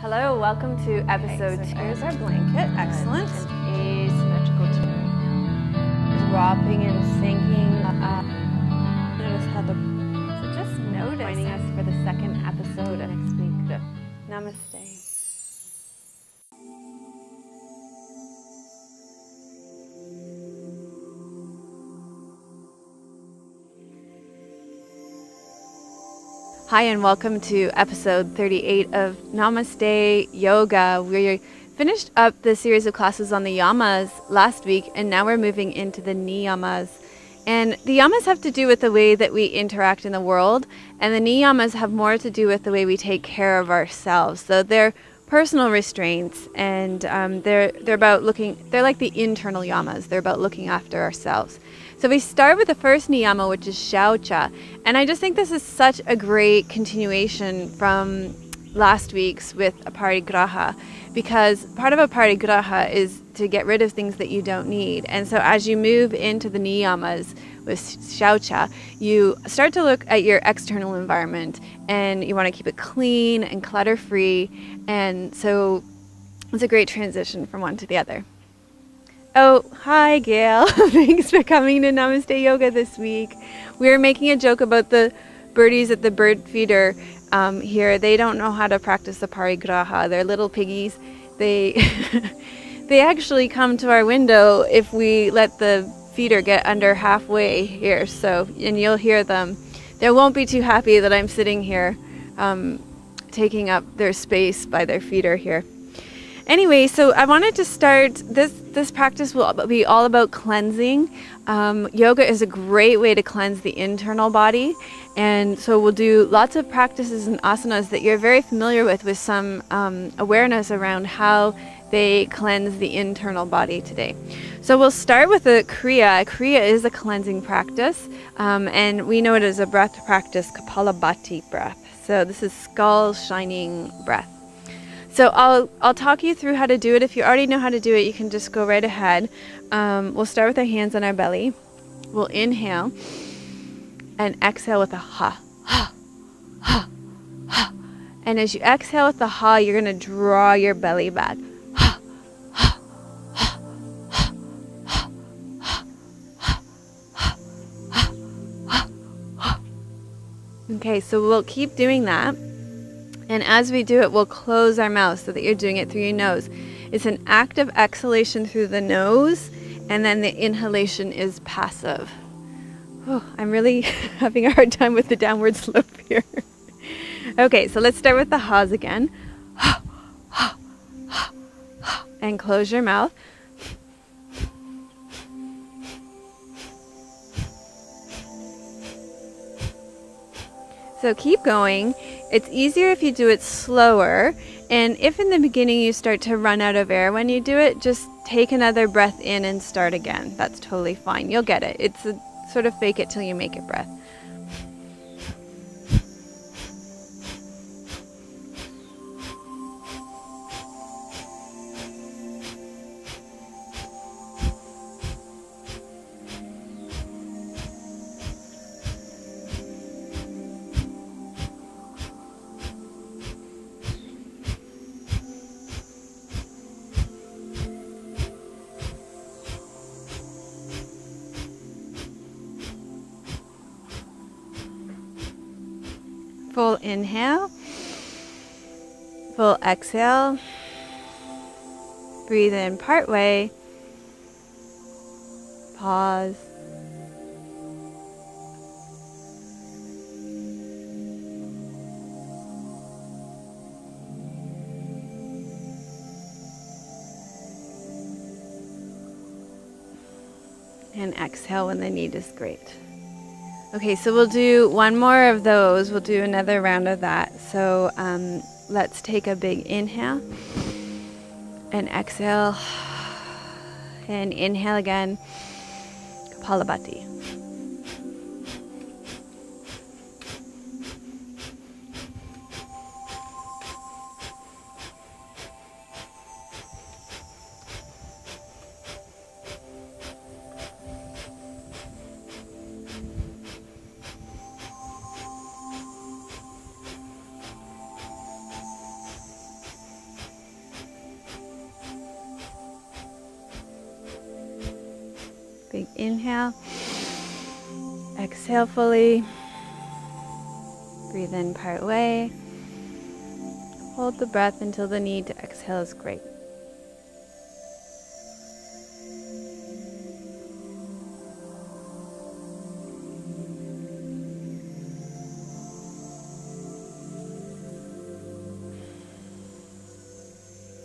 Hello, welcome to episode 2. Here's our blanket, excellent. An asymmetrical turn. Dropping and sinking up. Notice how the... So just notice. Joining us for the second episode next week. Namaste. Hi and welcome to episode 38 of Namaste Yoga. We finished up the series of classes on the yamas last week, and now we're moving into the niyamas. And the yamas have to do with the way that we interact in the world, and the niyamas have more to do with the way we take care of ourselves. So they're personal restraints, and they're about looking. They're like the internal yamas. They're about looking after ourselves. So we start with the first niyama, which is sauca, and I just think this is such a great continuation from last week's with aparigraha, because part of aparigraha is to get rid of things that you don't need. And so as you move into the niyamas with sauca, you start to look at your external environment, and you want to keep it clean and clutter-free, and so it's a great transition from one to the other. Oh, hi Gail. Thanks for coming to Namaste Yoga this week. We were making a joke about the birdies at the bird feeder here. They don't know how to practice the parigraha. They're little piggies. They they actually come to our window if we let the feeder get under halfway here. So, and you'll hear them. They won't be too happy that I'm sitting here taking up their space by their feeder here. Anyway, so I wanted to start, this practice will be all about cleansing. Yoga is a great way to cleanse the internal body, and so we'll do lots of practices and asanas that you're very familiar with some awareness around how they cleanse the internal body today. So we'll start with a kriya. Kriya is a cleansing practice, and we know it as a breath practice, kapalabhati breath. So this is skull shining breath. So I'll talk you through how to do it. If you already know how to do it, you can just go right ahead. We'll start with our hands on our belly. We'll inhale and exhale with a ha, ha, ha, ha. And as you exhale with the ha, you're going to draw your belly back. Ha, ha, ha, ha, ha, ha, ha, ha, ha, ha. Okay, so we'll keep doing that. And as we do it, we'll close our mouth so that you're doing it through your nose. It's an active exhalation through the nose, and then the inhalation is passive. Oh, I'm really having a hard time with the downward slope here. Okay, so let's start with the ha's again. And close your mouth. So keep going. It's easier if you do it slower, and if in the beginning you start to run out of air when you do it, just take another breath in and start again. That's totally fine. You'll get it. It's a sort of fake it till you make it breath. Full inhale, full exhale, breathe in part way, pause, and exhale when the need is great. Okay, so we'll do one more of those. We'll do another round of that. So let's take a big inhale and exhale, and inhale again, kapalabhati. inhale. Exhale fully. Breathe in part way. Hold the breath until the need to exhale is great.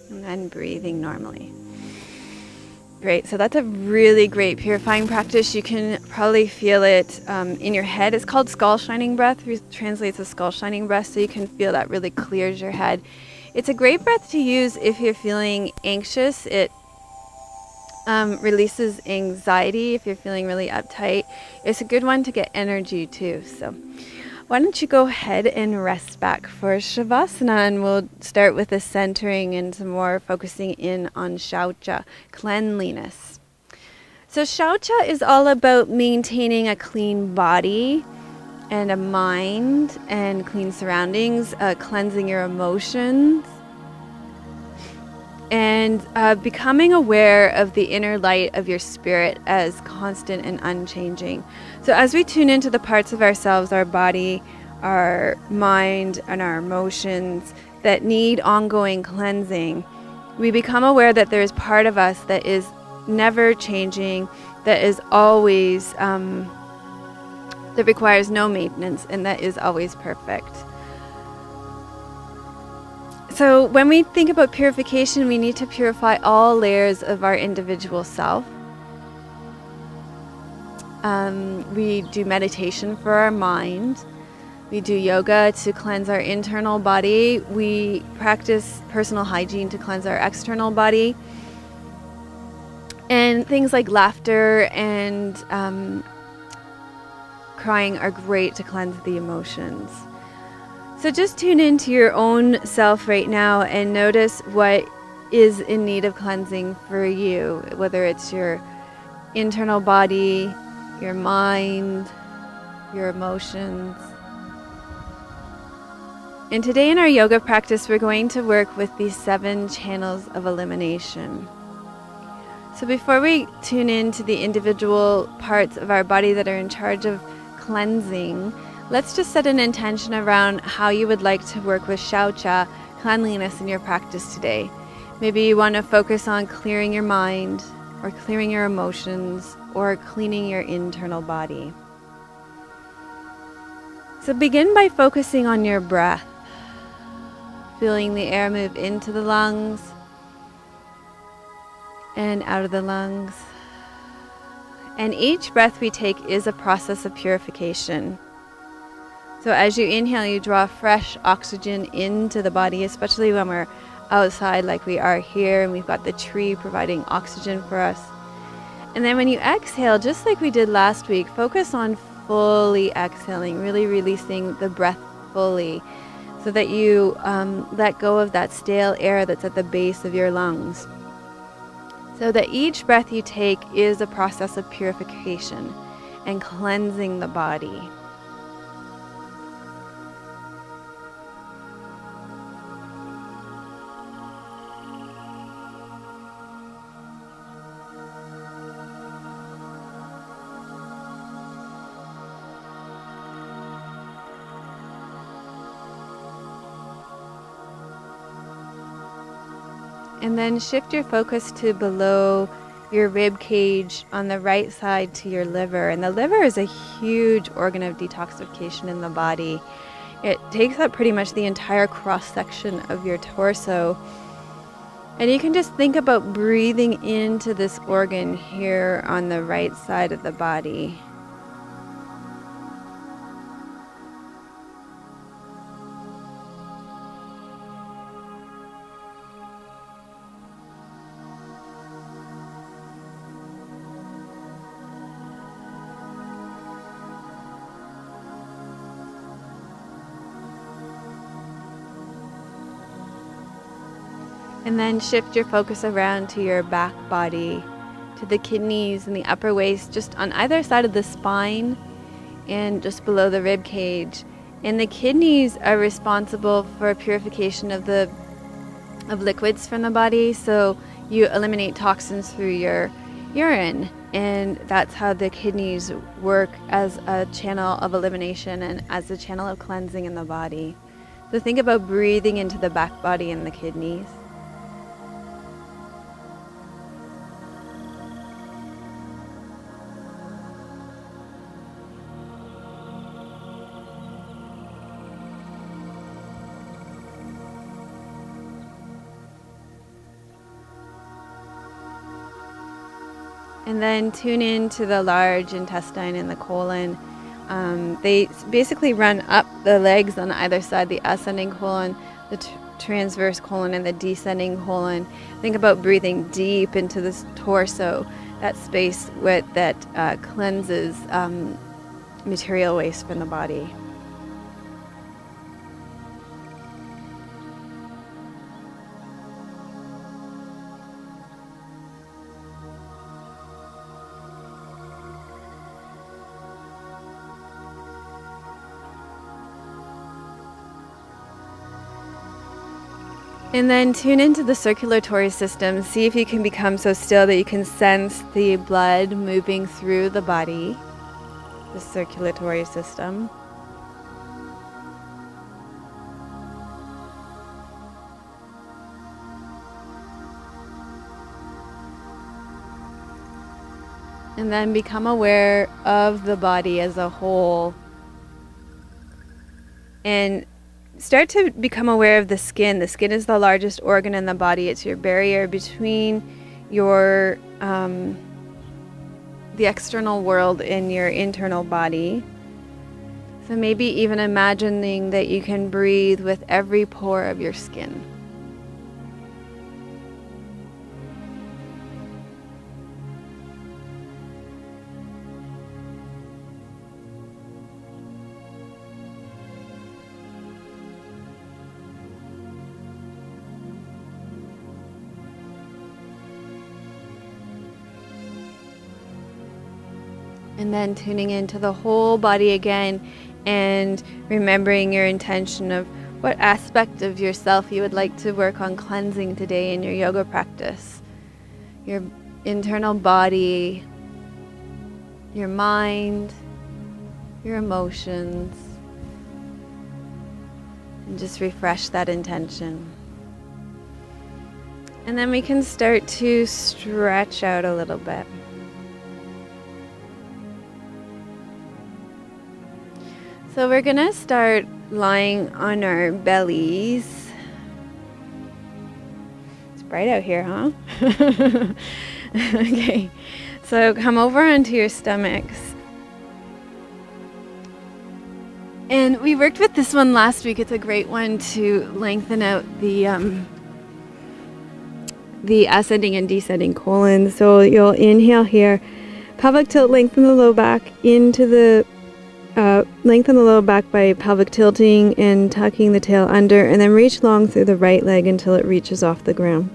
And then breathing normally. Great, so that's a really great purifying practice. You can probably feel it in your head. It's called skull shining breath, translates as skull shining breath, so you can feel that really clears your head. It's a great breath to use if you're feeling anxious. It releases anxiety if you're feeling really uptight. It's a good one to get energy too. So why don't you go ahead and rest back for Shavasana, and we'll start with the centering and some more focusing in on sauca, cleanliness. So sauca is all about maintaining a clean body and a mind and clean surroundings, cleansing your emotions, and becoming aware of the inner light of your spirit as constant and unchanging. So as we tune into the parts of ourselves, our body, our mind, and our emotions that need ongoing cleansing, we become aware that there is part of us that is never changing, that is always, that requires no maintenance, and that is always perfect. So when we think about purification, we need to purify all layers of our individual self. We do meditation for our mind. We do yoga to cleanse our internal body. We practice personal hygiene to cleanse our external body. And things like laughter and crying are great to cleanse the emotions. So just tune into your own self right now and notice what is in need of cleansing for you, whether it's your internal body, your mind, your emotions. And today in our yoga practice, we're going to work with these 7 channels of elimination. So before we tune into the individual parts of our body that are in charge of cleansing, let's just set an intention around how you would like to work with sauca, cleanliness, in your practice today. Maybe you want to focus on clearing your mind, or clearing your emotions, or cleaning your internal body. So begin by focusing on your breath, feeling the air move into the lungs and out of the lungs. And each breath we take is a process of purification. So as you inhale, you draw fresh oxygen into the body, especially when we're outside like we are here and we've got the tree providing oxygen for us. And then when you exhale, just like we did last week, focus on fully exhaling, really releasing the breath fully, so that you let go of that stale air that's at the base of your lungs. So that each breath you take is a process of purification and cleansing the body. And then shift your focus to below your rib cage on the right side to your liver. And the liver is a huge organ of detoxification in the body. It takes up pretty much the entire cross-section of your torso. And you can just think about breathing into this organ here on the right side of the body. And then shift your focus around to your back body, to the kidneys and the upper waist, just on either side of the spine and just below the rib cage. And the kidneys are responsible for purification of liquids from the body. So you eliminate toxins through your urine. And that's how the kidneys work as a channel of elimination and as a channel of cleansing in the body. So think about breathing into the back body and the kidneys. And then tune into the large intestine and the colon. They basically run up the legs on either side, the ascending colon, the transverse colon, and the descending colon. Think about breathing deep into this torso, that space that cleanses material waste from the body. And then tune into the circulatory system. See if you can become so still that you can sense the blood moving through the body, the circulatory system. And then become aware of the body as a whole. And start to become aware of the skin. The skin is the largest organ in the body. It's your barrier between your the external world and your internal body. So maybe even imagining that you can breathe with every pore of your skin. And then tuning into the whole body again and remembering your intention of what aspect of yourself you would like to work on cleansing today in your yoga practice. Your internal body, your mind, your emotions. And just refresh that intention. And then we can start to stretch out a little bit. So we're gonna start lying on our bellies. It's bright out here, huh? Okay, so come over onto your stomachs. And we worked with this one last week. It's a great one to lengthen out the ascending and descending colon. So you'll inhale here, pelvic tilt, lengthen the low back into the lengthen the low back by pelvic tilting and tucking the tail under, and then reach long through the right leg until it reaches off the ground.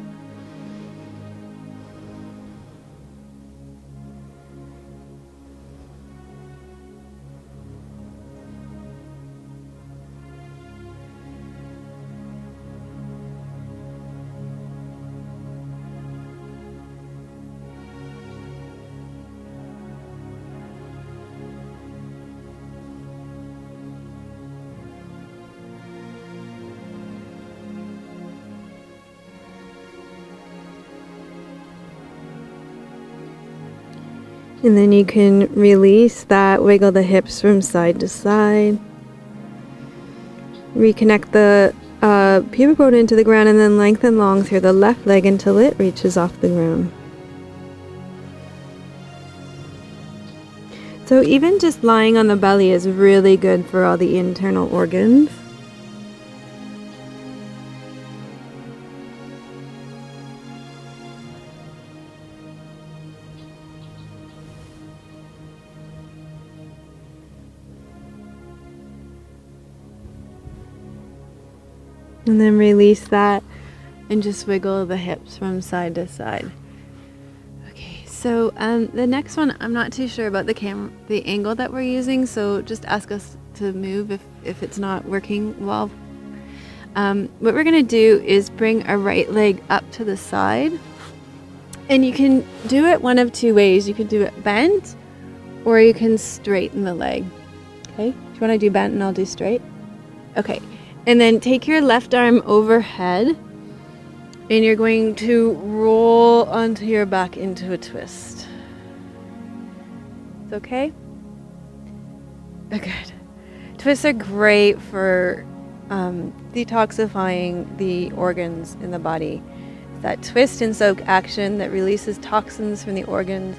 And then you can release that, wiggle the hips from side to side. Reconnect the pubic bone into the ground and then lengthen long through the left leg until it reaches off the ground. So even just lying on the belly is really good for all the internal organs. And then release that and just wiggle the hips from side to side. Okay, so the next one, I'm not too sure about the angle that we're using, so just ask us to move if it's not working well. What we're going to do is bring our right leg up to the side And you can do it one of two ways. You can do it bent, or you can straighten the leg. Okay, do you want to do bent and I'll do straight? Okay, and then take your left arm overhead and you're going to roll onto your back into a twist. It's okay? Good. Twists are great for detoxifying the organs in the body. That twist and soak action that releases toxins from the organs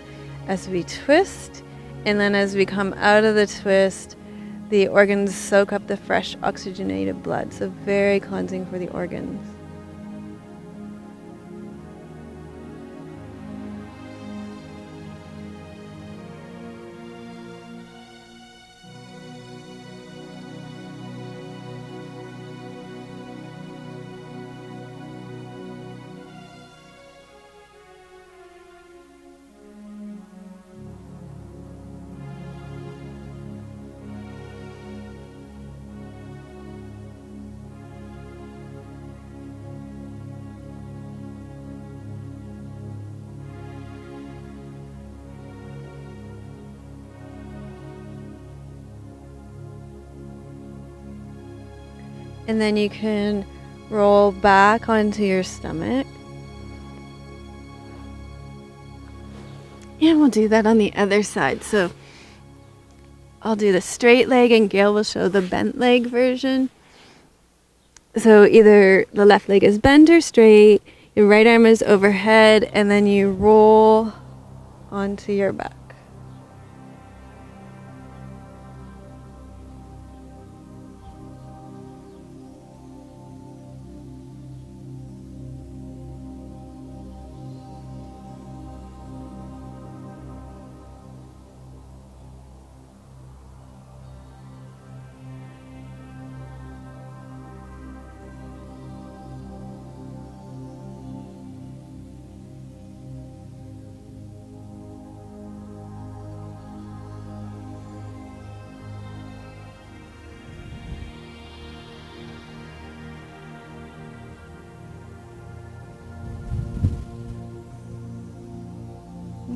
as we twist, and then as we come out of the twist, the organs soak up the fresh oxygenated blood. So very cleansing for the organs. And then you can roll back onto your stomach. And we'll do that on the other side. So I'll do the straight leg and Gail will show the bent leg version. So either the left leg is bent or straight, your right arm is overhead, and then you roll onto your back.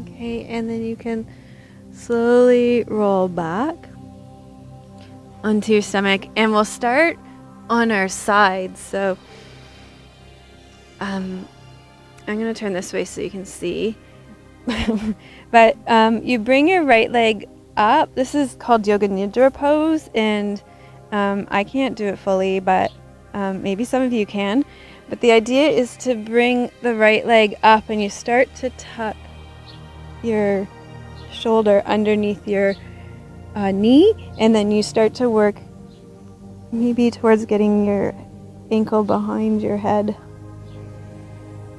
Okay, and then you can slowly roll back onto your stomach, and we'll start on our sides. So I'm going to turn this way so you can see. But you bring your right leg up. This is called Yoga Nidra pose, and I can't do it fully, but maybe some of you can. But the idea is to bring the right leg up, and you start to tuck your shoulder underneath your knee, and then you start to work maybe towards getting your ankle behind your head.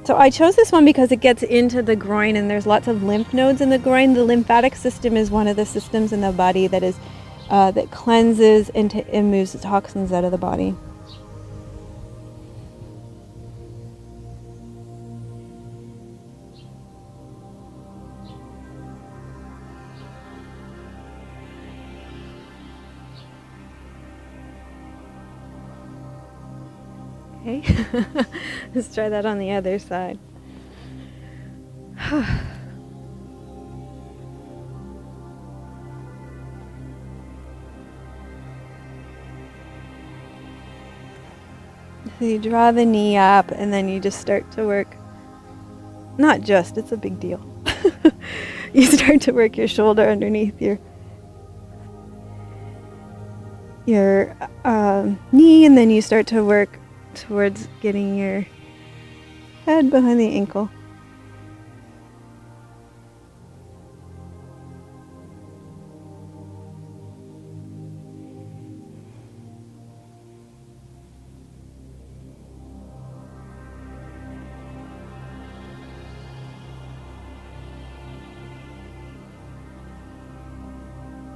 So I chose this one because it gets into the groin, and there's lots of lymph nodes in the groin. The lymphatic system is one of the systems in the body that is that cleanses and moves the toxins out of the body. Okay, let's try that on the other side. So you draw the knee up, and then you just start to work, not just, it's a big deal. You start to work your shoulder underneath your knee, and then you start to work towards getting your head behind the ankle.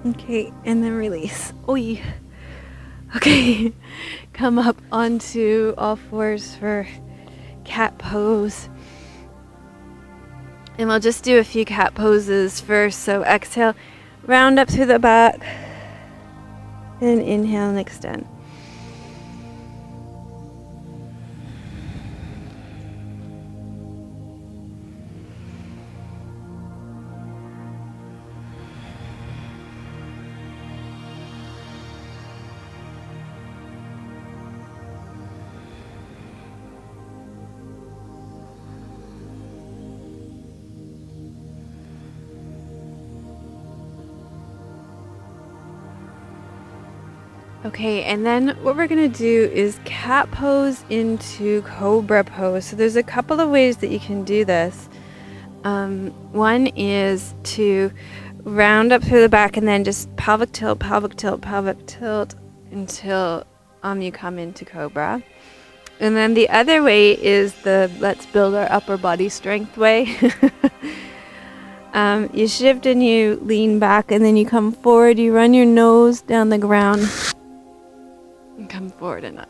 Okay, and then release. Oi. Okay, come up onto all fours for cat pose. And we'll just do a few cat poses first. So exhale, round up through the back, and inhale and extend. Okay, and then what we're going to do is cat pose into cobra pose. So there's a couple of ways that you can do this. One is to round up through the back and then just pelvic tilt, pelvic tilt, pelvic tilt until you come into cobra. And then the other way is the let's build our upper body strength way. You shift and you lean back and then you come forward. You run your nose down the ground and come forward and up.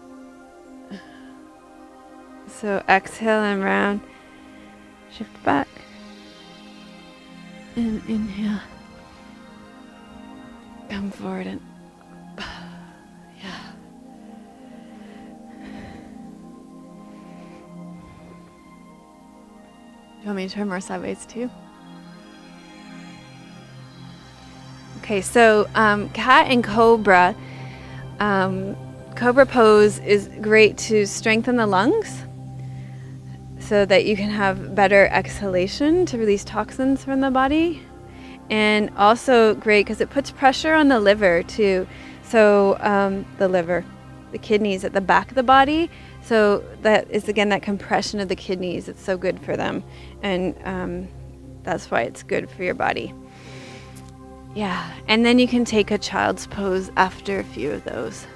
So exhale and round. Shift back. And inhale. Come forward and yeah. You want me to turn more sideways too? Okay, so cat and cobra. Cobra pose is great to strengthen the lungs so that you can have better exhalation to release toxins from the body. And also great because it puts pressure on the liver too. So the liver, the kidneys at the back of the body. So that is again that compression of the kidneys. It's so good for them. And that's why it's good for your body. Yeah, and then you can take a child's pose after a few of those.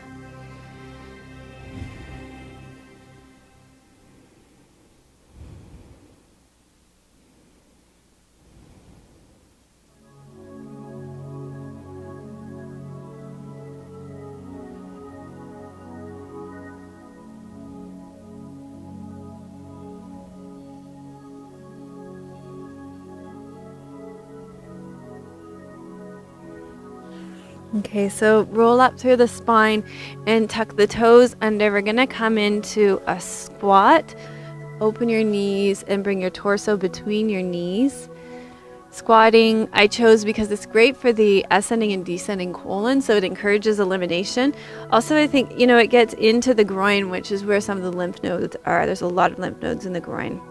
Okay, so roll up through the spine and tuck the toes under. We're going to come into a squat. Open your knees and bring your torso between your knees. Squatting I chose because it's great for the ascending and descending colon, so it encourages elimination. Also, I think, it gets into the groin, which is where some of the lymph nodes are. There's a lot of lymph nodes in the groin.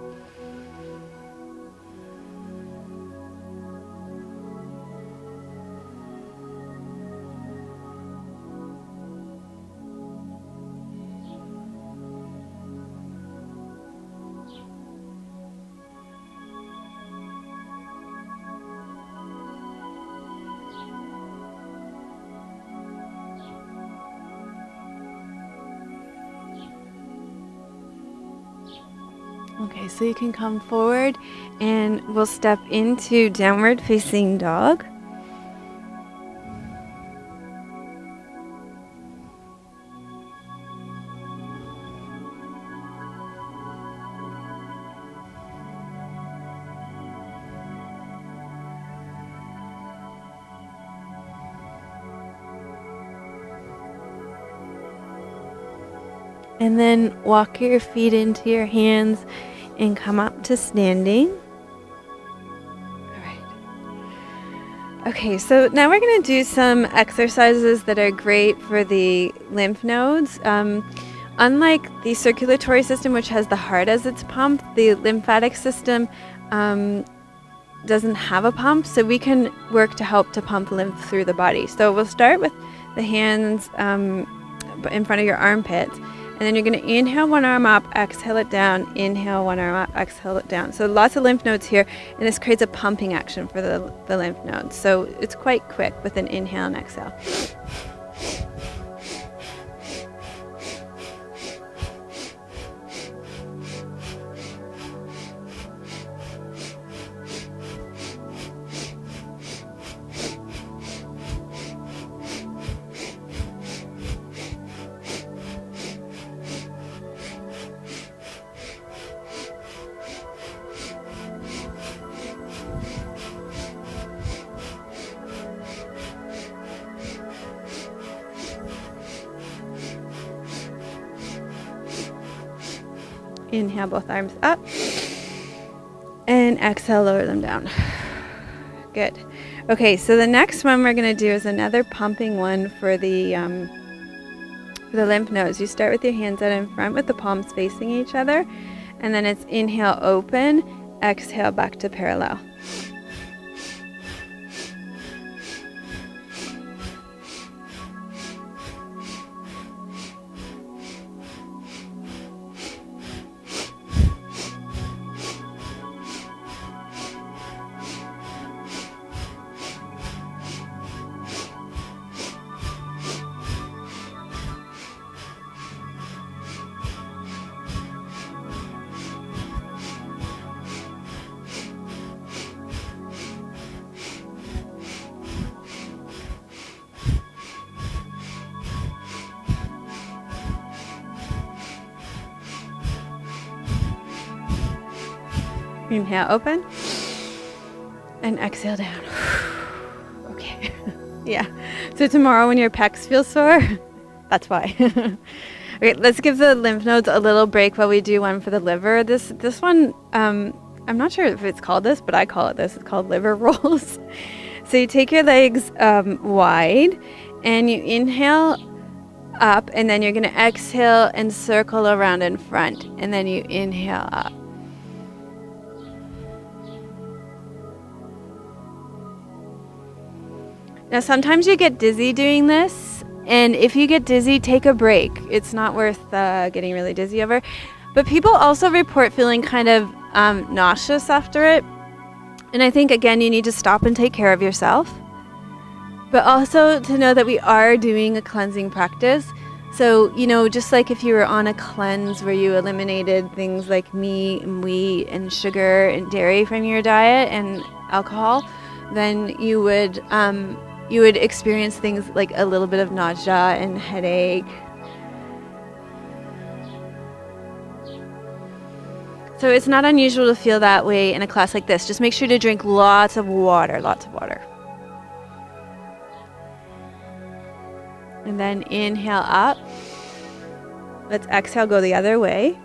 Okay, so you can come forward and we'll step into downward facing dog. And then walk your feet into your hands and come up to standing. All right. Okay, so now we're going to do some exercises that are great for the lymph nodes. Unlike the circulatory system, which has the heart as its pump, the lymphatic system doesn't have a pump, so we can work to help to pump lymph through the body. So we'll start with the hands in front of your armpits. And then you're going to inhale one arm up, exhale it down, inhale one arm up, exhale it down. So lots of lymph nodes here, and this creates a pumping action for the lymph nodes. So it's quite quick with an inhale and exhale. Inhale both arms up and exhale, lower them down. Good. Okay, so the next one we're going to do is another pumping one for the lymph nodes. You start with your hands out in front with the palms facing each other, and then it's inhale, open, exhale, back to parallel. Inhale, open. And exhale down. Okay. Yeah. So tomorrow when your pecs feel sore, that's why. Okay, let's give the lymph nodes a little break while we do one for the liver. This one, I'm not sure if it's called this, but I call it this. It's called liver rolls. So you take your legs wide and you inhale up, and then you're going to exhale and circle around in front, and then you inhale up. Now sometimes you get dizzy doing this, and if you get dizzy, take a break. It's not worth getting really dizzy over. But people also report feeling kind of nauseous after it. And I think, again, you need to stop and take care of yourself. But also to know that we are doing a cleansing practice. So, you know, just like if you were on a cleanse where you eliminated things like meat and wheat and sugar and dairy from your diet and alcohol, then you would experience things like a little bit of nausea and headache. So it's not unusual to feel that way in a class like this. Just make sure to drink lots of water, lots of water. And then inhale up. Let's exhale, go the other way.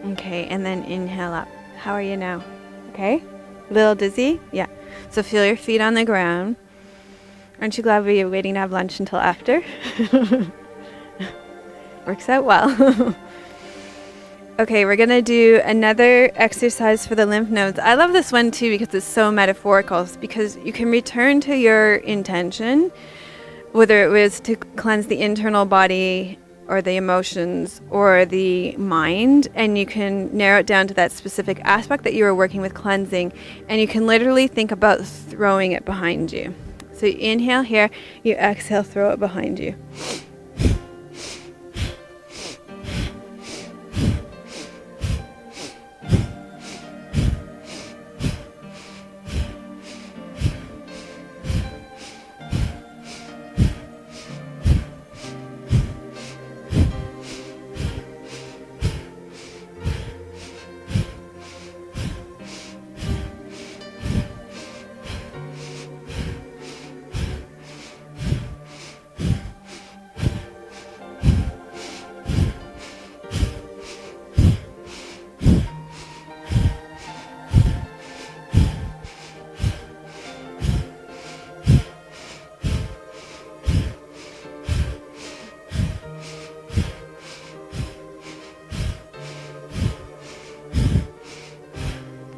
Okay, and then inhale up. How are you now? Okay? A little dizzy? Yeah. So feel your feet on the ground. Aren't you glad we were waiting to have lunch until after? Works out well. Okay, we're going to do another exercise for the lymph nodes. I love this one too because it's so metaphorical, because you can return to your intention, whether it was to cleanse the internal body or the emotions or the mind, and you can narrow it down to that specific aspect that you were working with cleansing, and you can literally think about throwing it behind you. So you inhale here, you exhale, throw it behind you.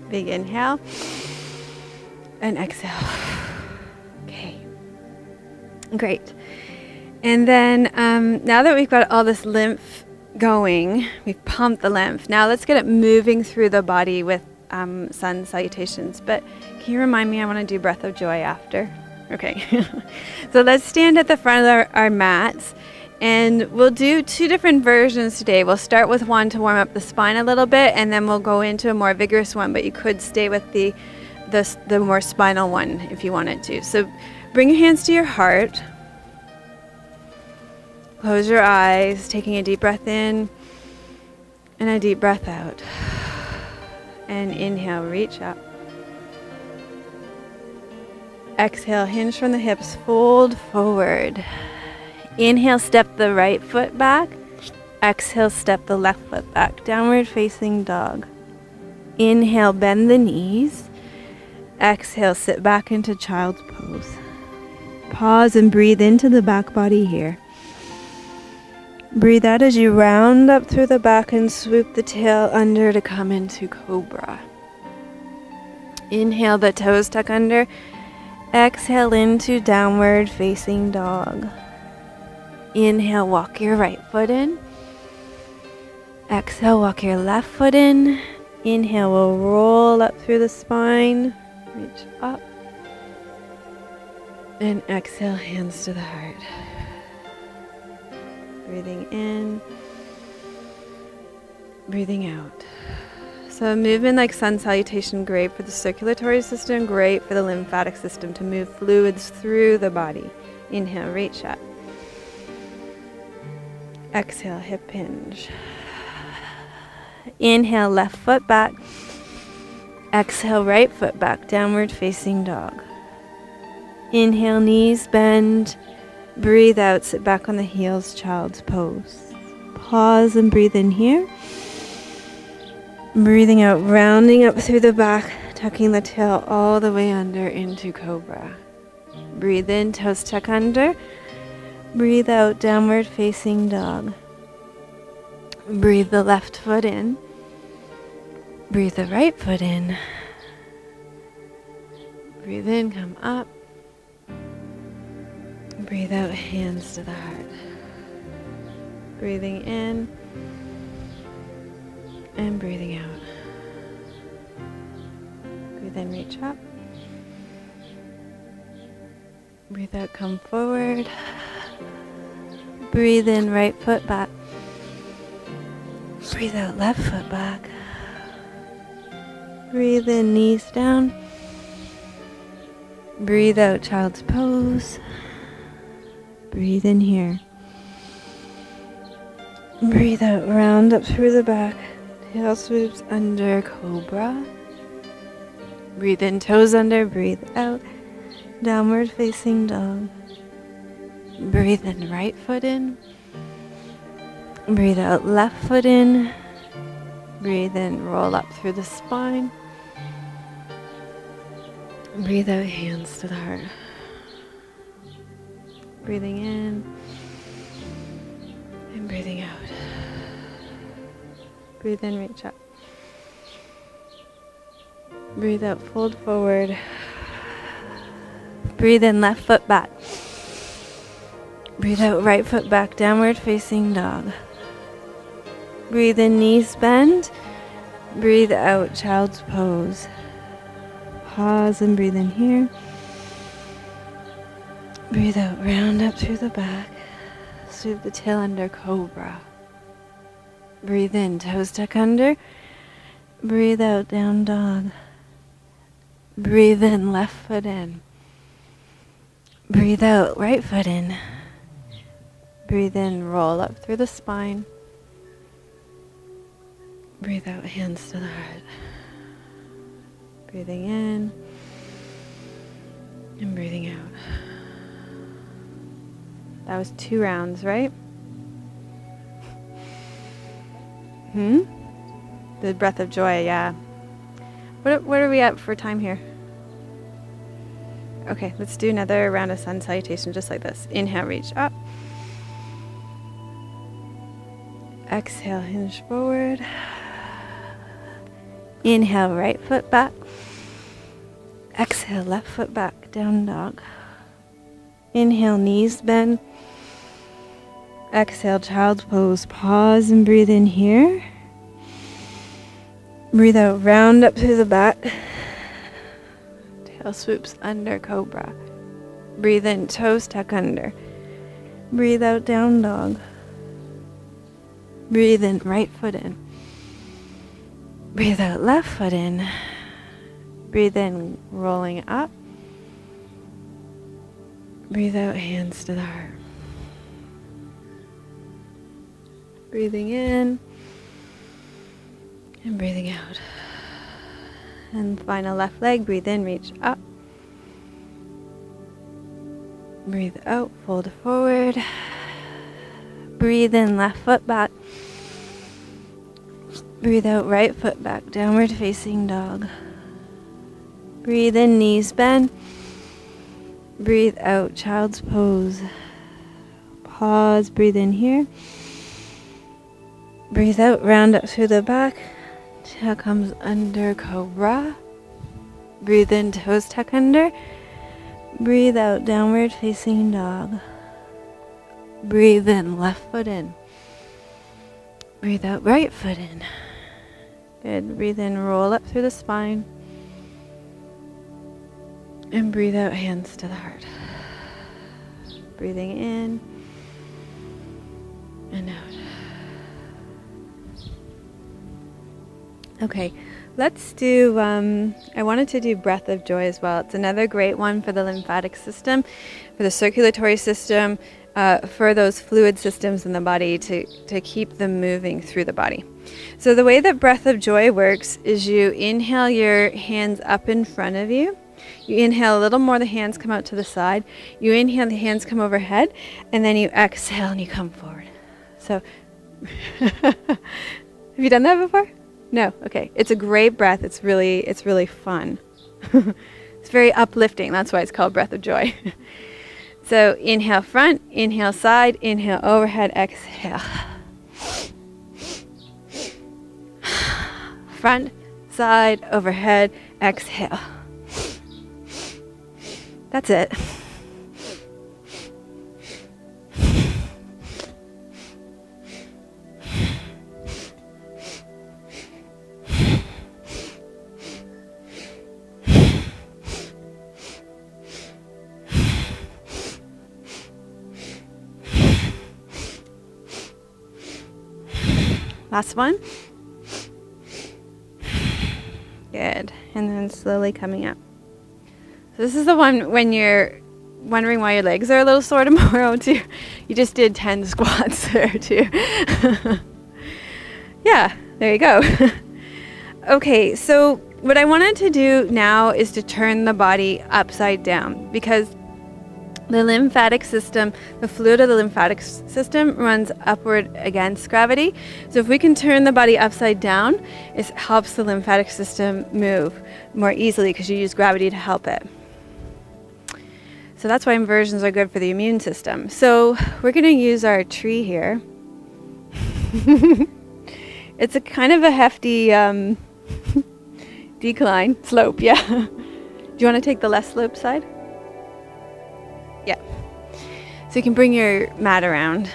Big inhale and exhale. Okay, great. And then now that we've got all this lymph going, we've pumped the lymph. Now let's get it moving through the body with sun salutations. But can you remind me, I want to do breath of joy after. Okay, so let's stand at the front of our mats. And we'll do two different versions today. We'll start with one to warm up the spine a little bit, and then we'll go into a more vigorous one, but you could stay with the more spinal one if you wanted to. So bring your hands to your heart. Close your eyes, taking a deep breath in and a deep breath out. And inhale, reach up. Exhale, hinge from the hips, fold forward. Inhale, step the right foot back. Exhale, step the left foot back. Downward facing dog. Inhale, bend the knees. Exhale, sit back into child's pose. Pause and breathe into the back body here. Breathe out as you round up through the back and swoop the tail under to come into cobra. Inhale, the toes tuck under. Exhale into downward facing dog. Inhale, walk your right foot in. Exhale, walk your left foot in. Inhale, we'll roll up through the spine. Reach up. And exhale, hands to the heart. Breathing in. Breathing out. So a movement like sun salutation, great for the circulatory system, great for the lymphatic system to move fluids through the body. Inhale, reach up. Exhale, hip hinge. Inhale, left foot back. Exhale, right foot back, downward facing dog. Inhale, knees bend. Breathe out, sit back on the heels, child's pose. Pause and breathe in here. Breathing out, rounding up through the back, tucking the tail all the way under into cobra. Breathe in, toes tuck under. Breathe out, downward facing dog. Breathe the left foot in. Breathe the right foot in. Breathe in, come up. Breathe out, hands to the heart. Breathing in and breathing out. Breathe in, reach up. Breathe out, come forward. Breathe in, right foot back. Breathe out, left foot back. Breathe in, knees down. Breathe out, child's pose. Breathe in here. Breathe out, round up through the back. Tail swoops under cobra. Breathe in, toes under, breathe out. Downward facing dog. Breathe in, right foot in. Breathe out, left foot in. Breathe in, roll up through the spine. Breathe out, hands to the heart. Breathing in and breathing out. Breathe in, reach up. Breathe out, fold forward. Breathe in, left foot back. Breathe out, right foot back, downward facing dog. Breathe in, knees bend. Breathe out, child's pose. Pause and breathe in here. Breathe out, round up through the back. Swoop the tail under cobra. Breathe in, toes tuck under. Breathe out, down dog. Breathe in, left foot in. Breathe out, right foot in. Breathe in, roll up through the spine. Breathe out, hands to the heart. Breathing in and breathing out. That was 2 rounds, right? The breath of joy, yeah. What are we at for time here? Okay, let's do another round of sun salutation just like this. Inhale, reach up. Exhale, hinge forward. Inhale, right foot back. Exhale, left foot back, down dog. Inhale, knees bend. Exhale, child's pose. Pause and breathe in here. Breathe out, round up through the back. Tail swoops under cobra. Breathe in, toes tuck under. Breathe out, down dog. Breathe in, right foot in. Breathe out, left foot in. Breathe in, rolling up. Breathe out, hands to the heart. Breathing in and breathing out. And final left leg, breathe in, reach up. Breathe out, fold forward. Breathe in, left foot back. Breathe out, right foot back, downward facing dog. Breathe in, knees bend. Breathe out, child's pose. Pause, breathe in here. Breathe out, round up through the back. Tail comes under cobra. Breathe in, toes tuck under. Breathe out, downward facing dog. Breathe in, left foot in. Breathe out, right foot in. Good. Breathe in, roll up through the spine. And breathe out, hands to the heart. Breathing in and out. Okay, let's do, I wanted to do breath of joy as well. It's another great one for the lymphatic system, for the circulatory system, for those fluid systems in the body to keep them moving through the body. So the way that breath of joy works is you inhale your hands up in front of you. You inhale a little more, the hands come out to the side. You inhale, the hands come overhead, and then you exhale and you come forward. So, have you done that before? No? Okay. It's a great breath. It's really fun. It's very uplifting. That's why it's called breath of joy. So inhale front, inhale side, inhale overhead, exhale. Front, side, overhead, exhale. That's it. Last one. Good. And then slowly coming up. So this is the one when you're wondering why your legs are a little sore tomorrow too. You just did 10 squats there too. Yeah, there you go. Okay, so what I wanted to do now is to turn the body upside down, because the lymphatic system, the fluid of the lymphatic system runs upward against gravity. So if we can turn the body upside down, it helps the lymphatic system move more easily because you use gravity to help it. So that's why inversions are good for the immune system. So we're going to use our tree here. It's a kind of a hefty decline, slope, yeah. Do you want to take the less slope side? Yeah. So you can bring your mat around.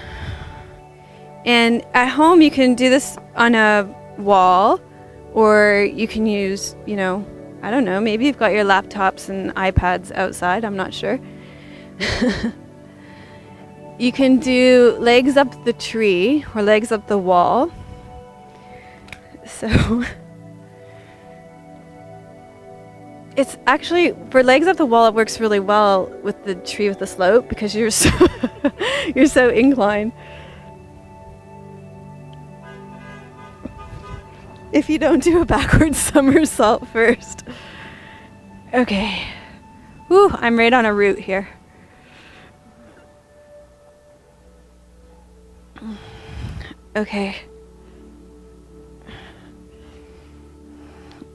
And at home you can do this on a wall, or you can use, you know, I don't know, maybe you've got your laptops and iPads outside, I'm not sure. You can do legs up the tree or legs up the wall. So it's actually, for legs up the wall, it works really well with the tree with the slope because you're so, you're so inclined. If you don't do a backward somersault first. Okay. Whew, I'm right on a route here. Okay.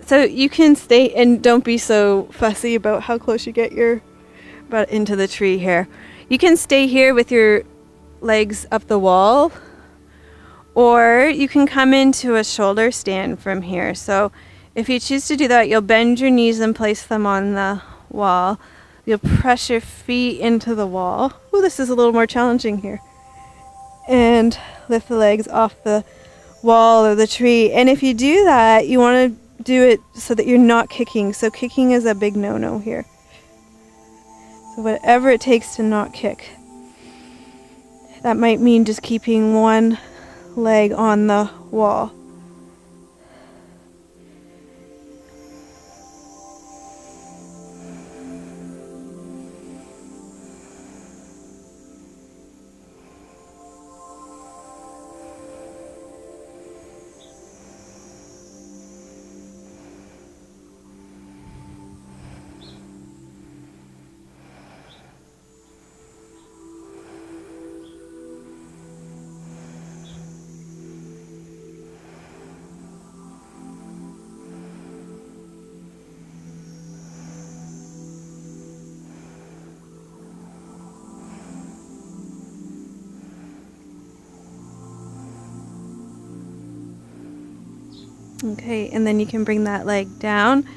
So you can stay, and don't be so fussy about how close you get your butt into the tree here. You can stay here with your legs up the wall, or you can come into a shoulder stand from here. So if you choose to do that, you'll bend your knees and place them on the wall. You'll press your feet into the wall. Oh, this is a little more challenging here. And lift the legs off the wall or the tree. And if you do that, you want to do it so that you're not kicking. So kicking is a big no-no here. So whatever it takes to not kick. That might mean just keeping one leg on the wall. Okay, and then you can bring that leg down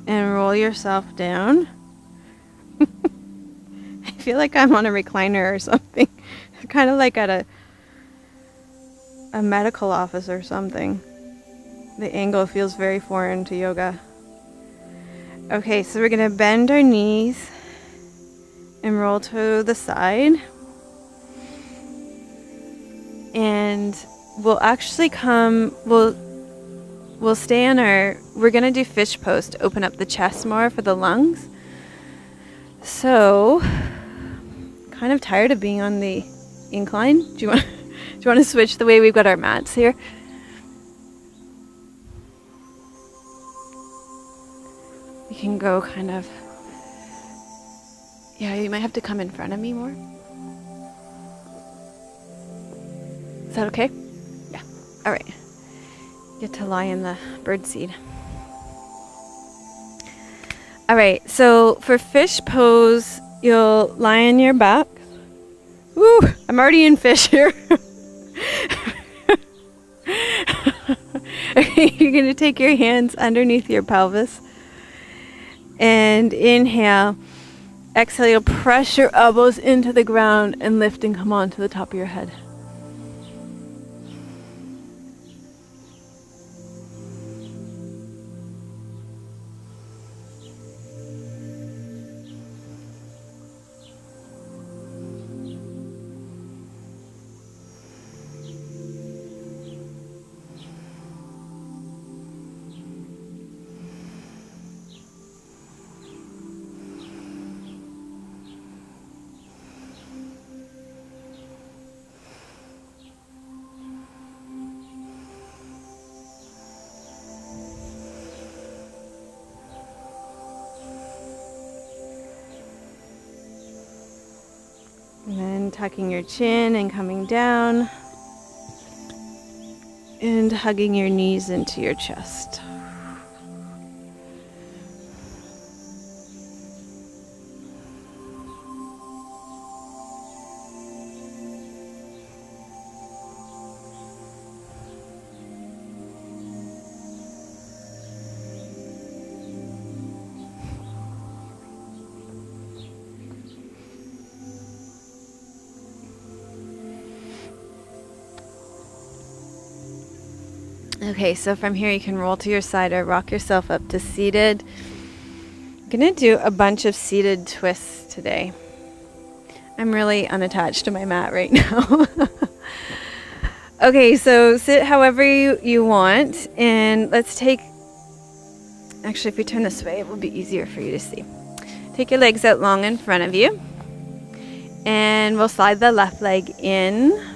and roll yourself down. feel like I'm on a recliner or something. Kind of like at a medical office or something. The angle feels very foreign to yoga. Okay, so we're going to bend our knees and roll to the side. And we'll actually we'll stay on we're going to do fish pose to open up the chest more for the lungs. So, kind of tired of being on the incline. Do you want to switch the way we've got our mats here? You can go kind of, yeah, you might have to come in front of me more. Is that okay? Yeah. All right. Get to lie in the birdseed. All right. So for fish pose, you'll lie on your back. Woo! I'm already in fish here. Okay, you're going to take your hands underneath your pelvis. And inhale. Exhale, you'll press your elbows into the ground and lift and come on to the top of your head. And then tucking your chin and coming down. And hugging your knees into your chest. Okay, so from here you can roll to your side or rock yourself up to seated. I'm gonna do a bunch of seated twists today. I'm really unattached to my mat right now. Okay, so sit however you want, and let's take, actually if we turn this way it will be easier for you to see. Take your legs out long in front of you, and we'll slide the left leg in.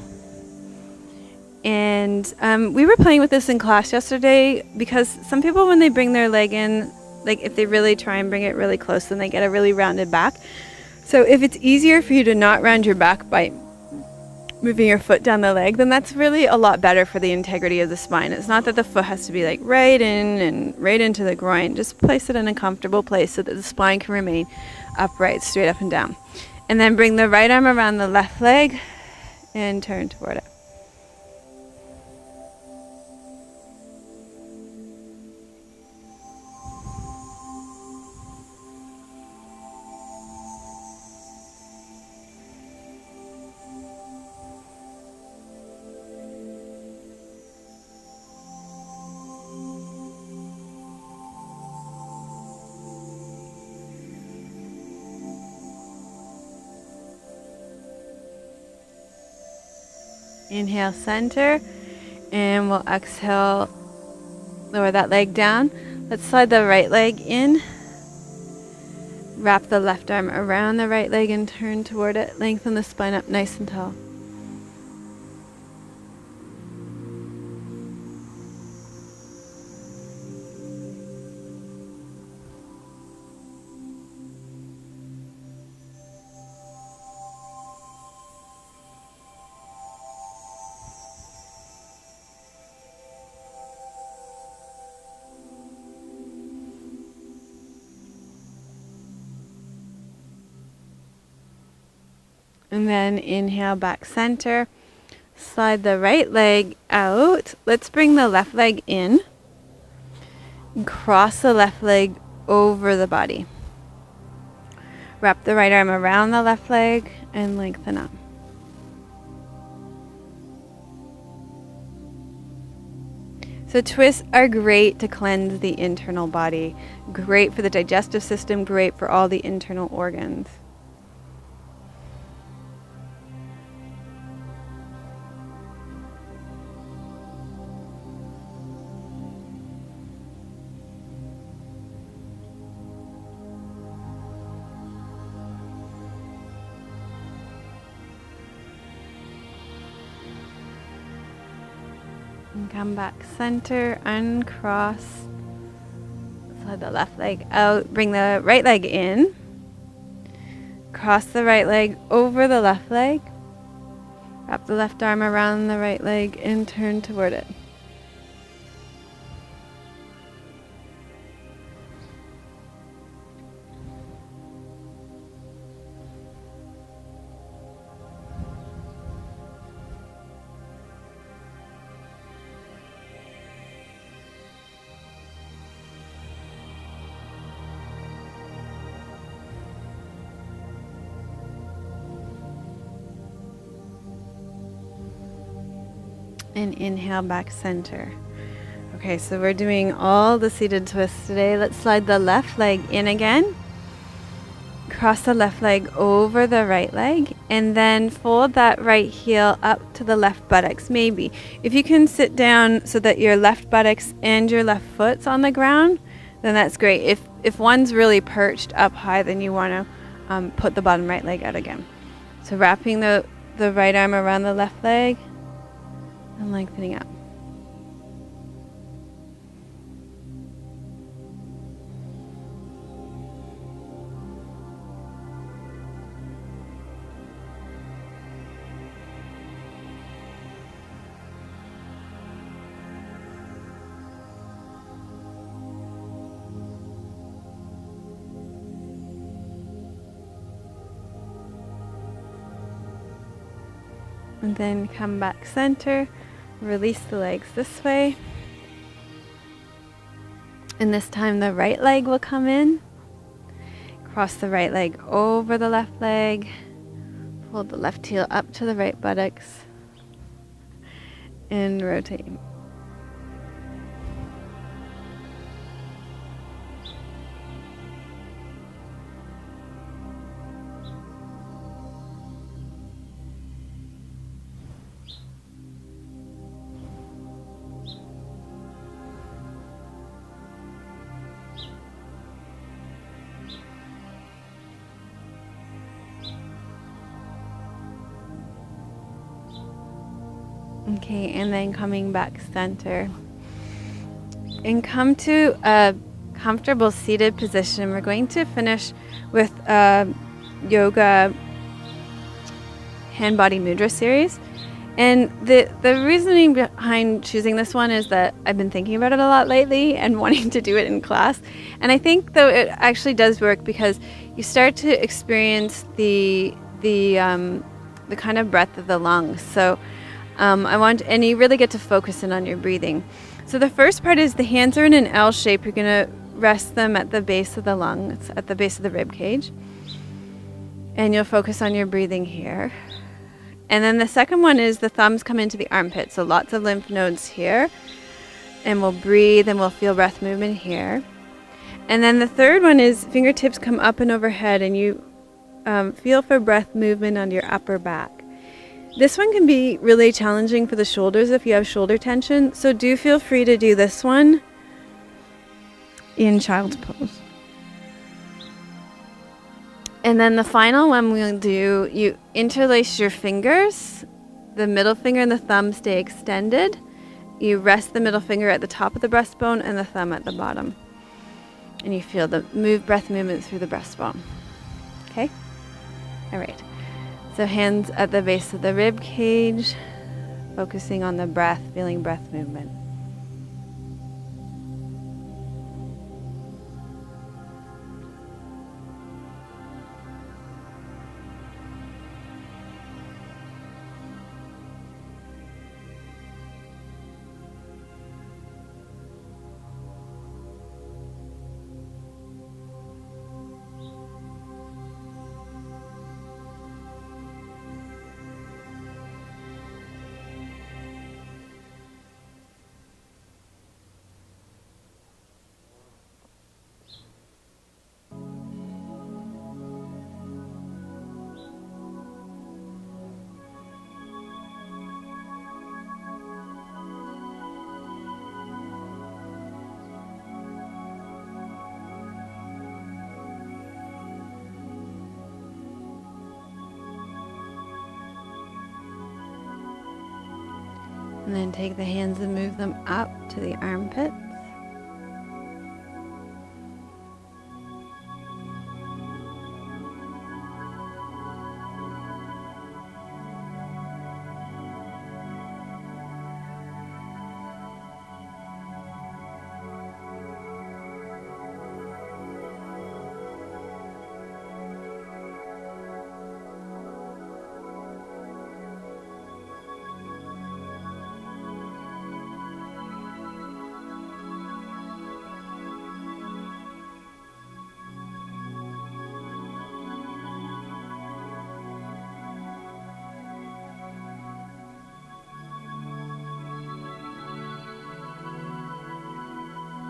And we were playing with this in class yesterday because some people, when they bring their leg in, like if they really try and bring it really close, then they get a really rounded back. So if it's easier for you to not round your back by moving your foot down the leg, then that's really a lot better for the integrity of the spine. It's not that the foot has to be like right in and right into the groin. Just place it in a comfortable place so that the spine can remain upright, straight up and down. And then bring the right arm around the left leg and turn toward it. Inhale, center, and we'll exhale, lower that leg down. Let's slide the right leg in. Wrap the left arm around the right leg and turn toward it. Lengthen the spine up nice and tall. And then inhale, back center. Slide the right leg out. Let's bring the left leg in. And cross the left leg over the body. Wrap the right arm around the left leg and lengthen up. So twists are great to cleanse the internal body. Great for the digestive system, great for all the internal organs. And come back center, uncross. Slide the left leg out, bring the right leg in. Cross the right leg over the left leg. Wrap the left arm around the right leg and turn toward it. And inhale back center. Okay, so we're doing all the seated twists today. Let's slide the left leg in again. Cross the left leg over the right leg, and then fold that right heel up to the left buttocks. Maybe if you can sit down so that your left buttocks and your left foot's on the ground, then that's great. If one's really perched up high, then you want to put the bottom right leg out again. So wrapping the right arm around the left leg and lengthening up. And then come back center. Release the legs this way. And this time the right leg will come in. Cross the right leg over the left leg. Fold the left heel up to the right buttocks. And rotate. Okay, and then coming back center. And come to a comfortable seated position. We're going to finish with a yoga hand-body mudra series. And the reasoning behind choosing this one is that I've been thinking about it a lot lately and wanting to do it in class. And I think though it actually does work because you start to experience the kind of breath of the lungs. So and you really get to focus in on your breathing. So the first part is the hands are in an L shape. You're going to rest them at the base of the lungs, at the base of the rib cage. And you'll focus on your breathing here. And then the second one is the thumbs come into the armpit. So lots of lymph nodes here. And we'll breathe and we'll feel breath movement here. And then the third one is fingertips come up and overhead and you feel for breath movement on your upper back. This one can be really challenging for the shoulders if you have shoulder tension, so do feel free to do this one in child's pose. And then the final one we'll do, you interlace your fingers, the middle finger and the thumb stay extended. You rest the middle finger at the top of the breastbone and the thumb at the bottom. And you feel the breath movement through the breastbone. Okay? All right. So hands at the base of the rib cage, focusing on the breath, feeling breath movement. And then take the hands and move them up to the armpits.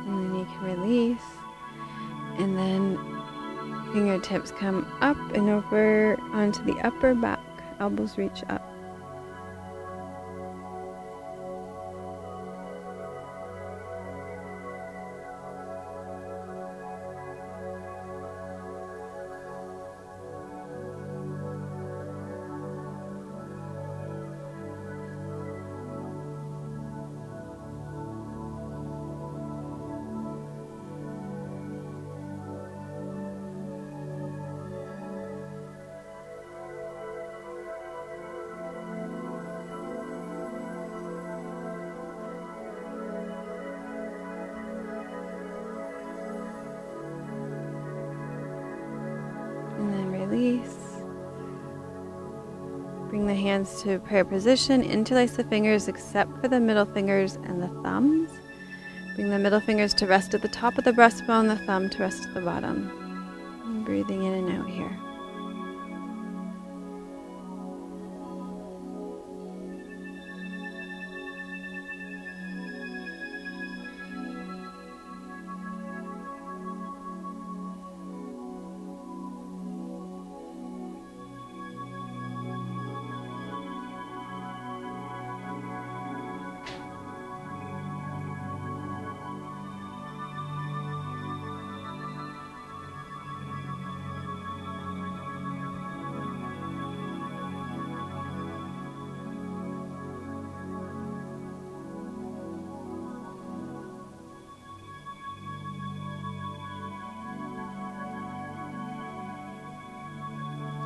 And then you can release, and then fingertips come up and over onto the upper back, elbows reach up. And then release. Bring the hands to prayer position. Interlace the fingers except for the middle fingers and the thumbs. Bring the middle fingers to rest at the top of the breastbone, the thumb to rest at the bottom. And breathing in and out here.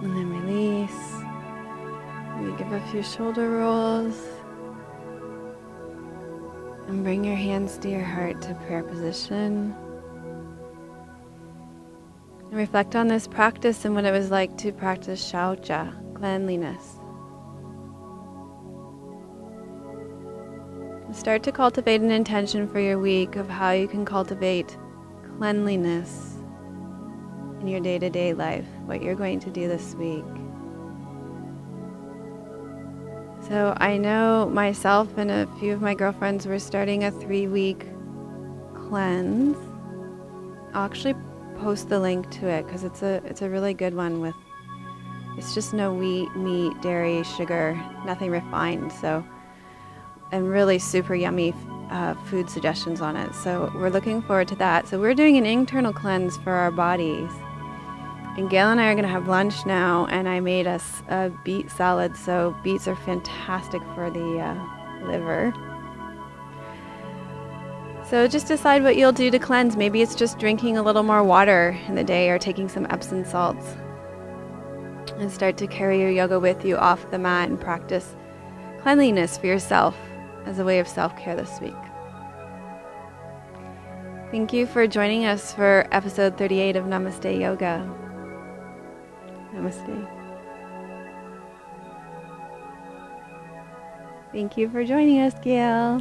And then release. Maybe give a few shoulder rolls. And bring your hands to your heart to prayer position. And reflect on this practice and what it was like to practice sauca, cleanliness. And start to cultivate an intention for your week of how you can cultivate cleanliness in your day-to-day life, what you're going to do this week. So I know myself and a few of my girlfriends were starting a 3-week cleanse. I'll actually post the link to it because it's a really good one with, it's just no wheat, meat, dairy, sugar, nothing refined. So, and really super yummy food suggestions on it. So we're looking forward to that. So we're doing an internal cleanse for our bodies. And Gail and I are going to have lunch now, and I made us a beet salad. So beets are fantastic for the liver. So just decide what you'll do to cleanse. Maybe it's just drinking a little more water in the day or taking some Epsom salts. And start to carry your yoga with you off the mat and practice cleanliness for yourself as a way of self-care this week. Thank you for joining us for episode 38 of Namaste Yoga. Namaste. Thank you for joining us, Gail.